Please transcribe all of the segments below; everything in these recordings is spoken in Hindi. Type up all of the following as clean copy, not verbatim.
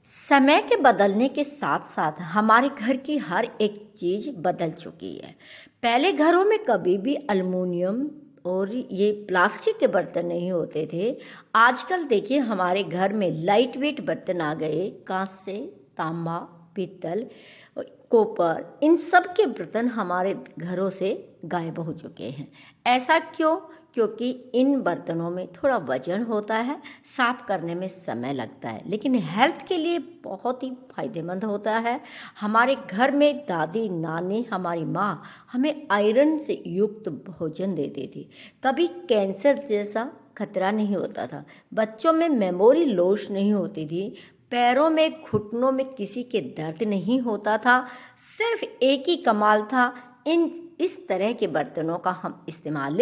समय के बदलने के साथ साथ हमारे घर की हर एक चीज़ बदल चुकी है। पहले घरों में कभी भी अल्मुनियम और ये प्लास्टिक के बर्तन नहीं होते थे। आजकल देखिए हमारे घर में लाइट वेट बर्तन आ गए, कांच से, तांबा, पीतल, कॉपर, इन सब के बर्तन हमारे घरों से गायब हो चुके हैं। ऐसा क्यों? क्योंकि इन बर्तनों में थोड़ा वजन होता है, साफ करने में समय लगता है, लेकिन हेल्थ के लिए बहुत ही फायदेमंद होता है। हमारे घर में दादी, नानी, हमारी माँ हमें आयरन से युक्त भोजन देती थी। कभी कैंसर जैसा खतरा नहीं होता था, बच्चों में मेमोरी लॉस नहीं होती थी, पैरों में, घुटनों में किसी के दर्द नहीं होता था। सिर्फ एक ही कमाल था, इस तरह के बर्तनों का हम इस्तेमाल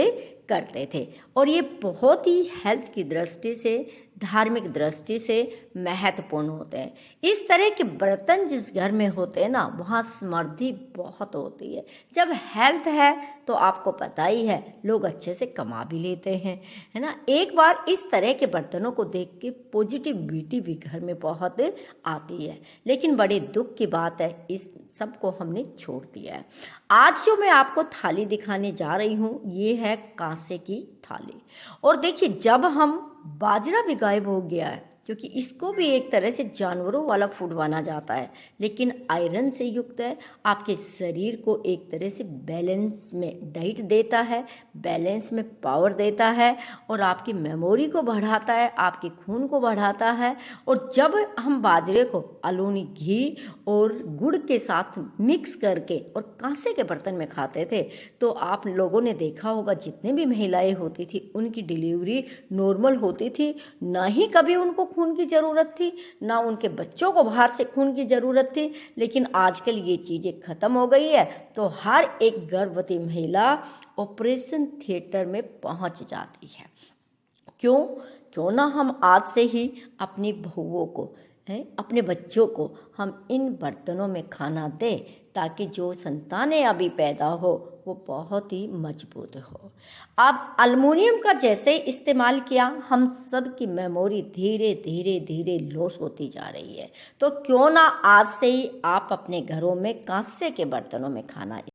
करते थे और ये बहुत ही हेल्थ की दृष्टि से, धार्मिक दृष्टि से महत्वपूर्ण होते हैं। इस तरह के बर्तन जिस घर में होते हैं ना, वहाँ समृद्धि बहुत होती है। जब हेल्थ है तो आपको पता ही है, लोग अच्छे से कमा भी लेते हैं, है ना। एक बार इस तरह के बर्तनों को देख के पॉजिटिविटी भी घर में बहुत आती है, लेकिन बड़े दुख की बात है, इस सब को हमने छोड़ दिया है। आज जो मैं आपको थाली दिखाने जा रही हूँ, ये है कांसे की थाली। और देखिए, जब हम, बाजरा भी गायब हो गया है क्योंकि इसको भी एक तरह से जानवरों वाला फूड माना जाता है, लेकिन आयरन से युक्त है, आपके शरीर को एक तरह से बैलेंस में डाइट देता है, बैलेंस में पावर देता है और आपकी मेमोरी को बढ़ाता है, आपके खून को बढ़ाता है। और जब हम बाजरे को अलूनी घी और गुड़ के साथ मिक्स करके और कांसे के बर्तन में खाते थे, तो आप लोगों ने देखा होगा, जितने भी महिलाएं होती थी उनकी डिलीवरी नॉर्मल होती थी, ना ही कभी उनको खून की ज़रूरत थी, ना उनके बच्चों को बाहर से खून की ज़रूरत थी। लेकिन आजकल ये चीज़ें ख़त्म हो गई है, तो हर एक गर्भवती महिला ऑपरेशन थिएटर में पहुंच जाती है। क्यों? क्यों ना हम आज से ही अपनी बहुओं को, अपने बच्चों को हम इन बर्तनों में खाना दें, ताकि जो संतानें अभी पैदा हो वो बहुत ही मजबूत हो। अब अल्मुनियम का जैसे इस्तेमाल किया, हम सब की मेमोरी धीरे धीरे धीरे लॉस होती जा रही है। तो क्यों ना आज से ही आप अपने घरों में कांसे के बर्तनों में खाना